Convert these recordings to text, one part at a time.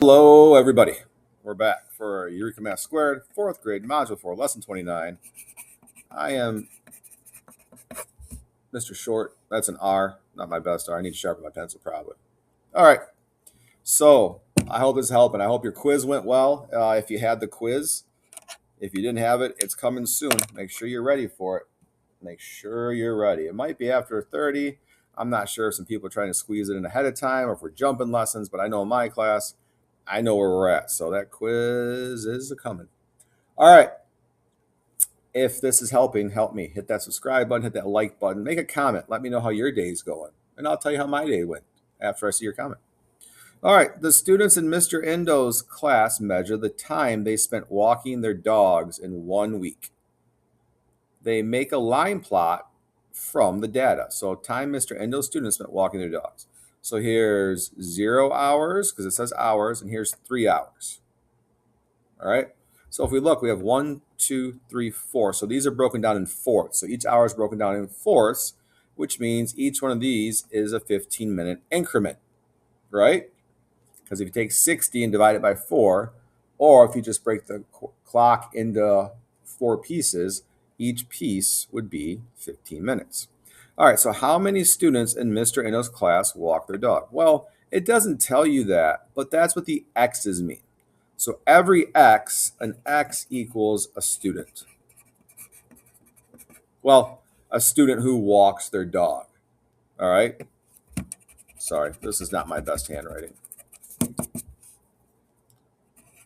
Hello, everybody. We're back for Eureka Math Squared, 4th grade, Module 4, Lesson 29. I am Mr. Short. That's an R, not my best R. I need to sharpen my pencil, probably. All right. So I hope this helped, and I hope your quiz went well. If you had the quiz, if you didn't have it, it's coming soon. Make sure you're ready for it. Make sure you're ready. It might be after 30. I'm not sure if some people are trying to squeeze it in ahead of time or if we're jumping lessons, but I know in my class, I know where we're at. So that quiz is coming. All right. If this is helping, help me. Hit that subscribe button, hit that like button, make a comment. Let me know how your day's going. And I'll tell you how my day went after I see your comment. All right. The students in Mr. Endo's class measure the time they spent walking their dogs in 1 week. They make a line plot from the data. So time Mr. Endo's students spent walking their dogs. So here's 0 hours because it says hours, and here's 3 hours. All right. So if we look, we have 1, 2, 3, 4. So these are broken down in fourths. So each hour is broken down in fourths, which means each one of these is a 15-minute increment, right? Because if you take 60 and divide it by 4, or if you just break the clock into 4 pieces, each piece would be 15 minutes. All right, so how many students in Mr. Endo's class walk their dog? Well, it doesn't tell you that, but that's what the X's mean. So every X, an X equals a student. Well, a student who walks their dog. All right. Sorry, this is not my best handwriting.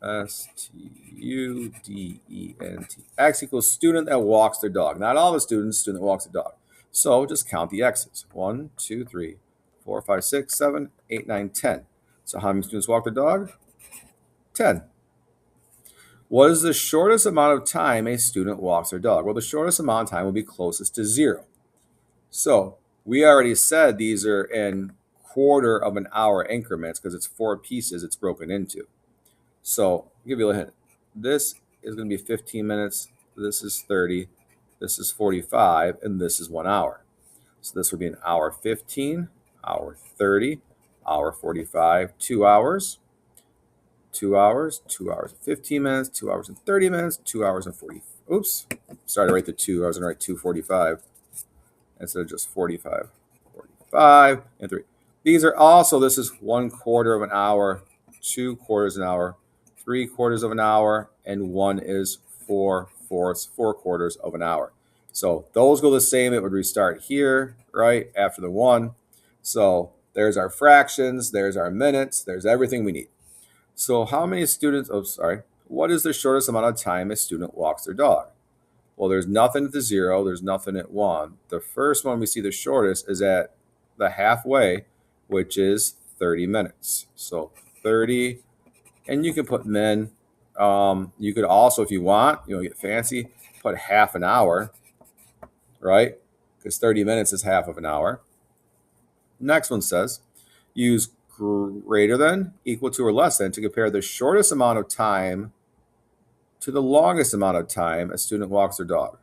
S-T-U-D-E-N-T. X equals student that walks their dog. Not all the students, student that walks their dog. So just count the X's. 1, 2, 3, 4, 5, 6, 7, 8, 9, 10. So how many students walk their dog? 10. What is the shortest amount of time a student walks their dog? Well, the shortest amount of time will be closest to 0. So we already said these are in quarter of an hour increments because it's 4 pieces it's broken into. So I'll give you a hint. This is going to be 15 minutes. This is 30. This is 45. And this is 1 hour. So this would be an hour 15, hour 30, hour 45, 2 hours. 2 hours, 2 hours and 15 minutes, 2 hours and 30 minutes, 2 hours and 40. Oops, sorry to write the 2. I was going to write 2:45 instead of just 45. 45 and 3. These are also, this is 1/4 of an hour, 2/4 an hour, 3/4 of an hour, and 1 is 4/4, 4/4 of an hour. So those go the same. It would restart here, right, after the 1. So there's our fractions, there's our minutes, there's everything we need. So how many students, what is the shortest amount of time a student walks their dog? Well, there's nothing at the 0, there's nothing at 1. The first one we see the shortest is at the halfway, which is 30 minutes. So 30, and you can put min. You could also, if you want, get fancy, put half an hour, right? Because 30 minutes is half of an hour. Next one says, use greater than, equal to, or less than to compare the shortest amount of time to the longest amount of time a student walks their dog.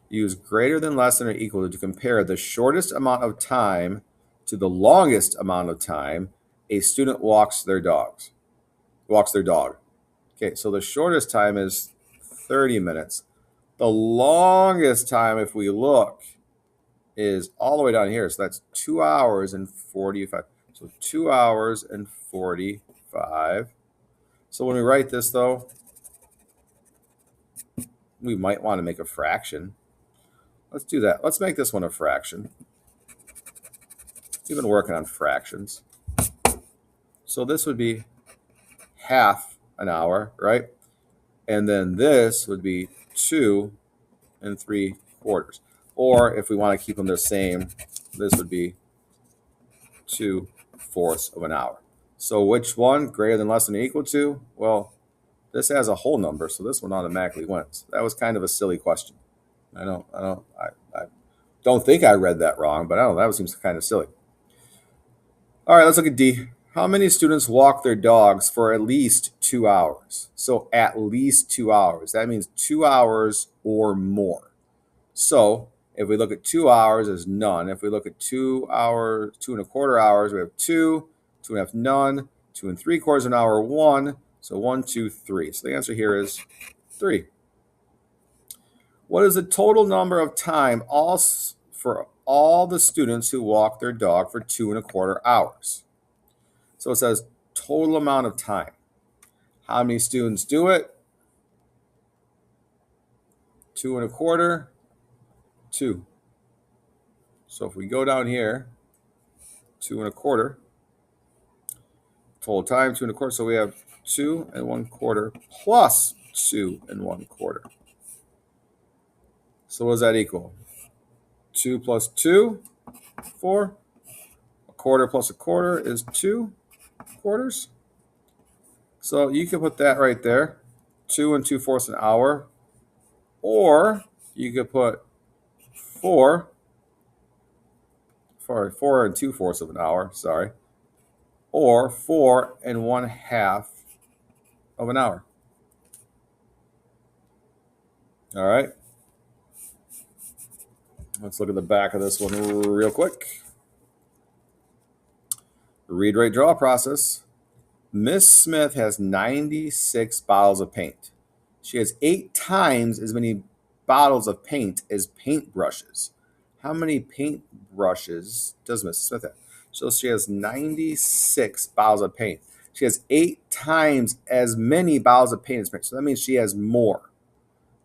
Use greater than, less than, or equal to compare the shortest amount of time to the longest amount of time a student walks their dog. Okay, so the shortest time is 30 minutes. The longest time, if we look, is all the way down here. So that's 2 hours and 45. So 2 hours and 45. So when we write this, though, we might want to make a fraction. Let's do that. Let's make this one a fraction. We've been working on fractions. So this would be half an hour, right? And then this would be 2 3/4. Or if we want to keep them the same, this would be 2/4 of an hour. So which one, greater than, less than, or equal to? Well, this has a whole number, so this one automatically wins. That was kind of a silly question. I don't think I read that wrong, but I don't know, that seems kind of silly. All right, let's look at D. How many students walk their dogs for at least 2 hours? So at least 2 hours. That means 2 hours or more. So if we look at 2 hours, there's none. If we look at 2 hours, 2 1/4 hours, we have 2. 2.5, none. 2 3/4 an hour, 1. So 1, 2, 3. So the answer here is 3. What is the total number of time for all the students who walk their dog for 2.25 hours? So it says total amount of time. How many students do it? 2.25, 2. So if we go down here, 2.25, total time, 2.25. So we have 2.25 plus 2.25. So what does that equal? 2 plus 2, 4. A quarter plus a quarter is 2/4. So you can put that right there, 2 2/4 an hour. Or you could put 4 2/4 of an hour, sorry. Or 4 1/2 of an hour. All right. Let's look at the back of this one real quick. Read, write, draw process. Miss Smith has 96 bottles of paint. She has 8 times as many bottles of paint as paintbrushes. How many paintbrushes does Miss Smith have? So she has 96 bottles of paint. She has 8 times as many bottles of paint as paint. So that means she has more,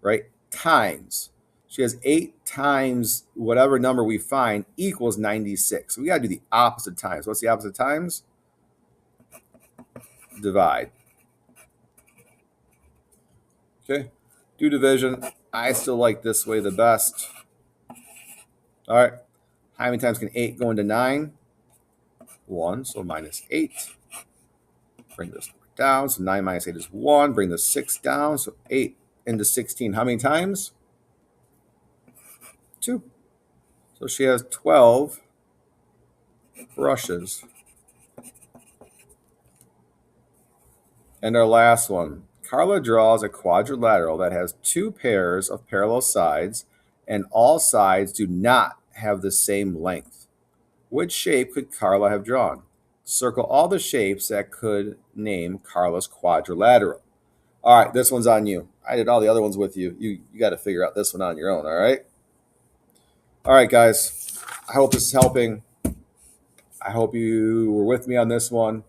right? Times. She has 8 times whatever number we find equals 96. So we got to do the opposite times. What's the opposite times? Divide. Okay. Do division. I still like this way the best. All right. How many times can 8 go into 9? 1. So minus 8. Bring this down. So 9 minus 8 is 1. Bring the 6 down. So 8 into 16. How many times? 2. So she has 12 brushes. And our last one. Carla draws a quadrilateral that has 2 pairs of parallel sides, and all sides do not have the same length. Which shape could Carla have drawn? Circle all the shapes that could name Carla's quadrilateral. All right, this one's on you. I did all the other ones with you. You got to figure out this one on your own, all right? All right, guys. I hope this is helping. I hope you were with me on this one.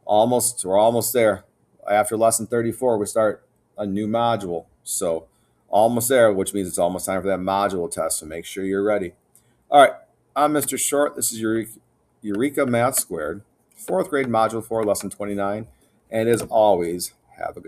We're almost there. After lesson 34, we start a new module. So almost there, which means it's almost time for that module test. So make sure you're ready. All right. I'm Mr. Short. This is Eureka Math Squared, 4th grade module 4, lesson 29. And as always, have a good day.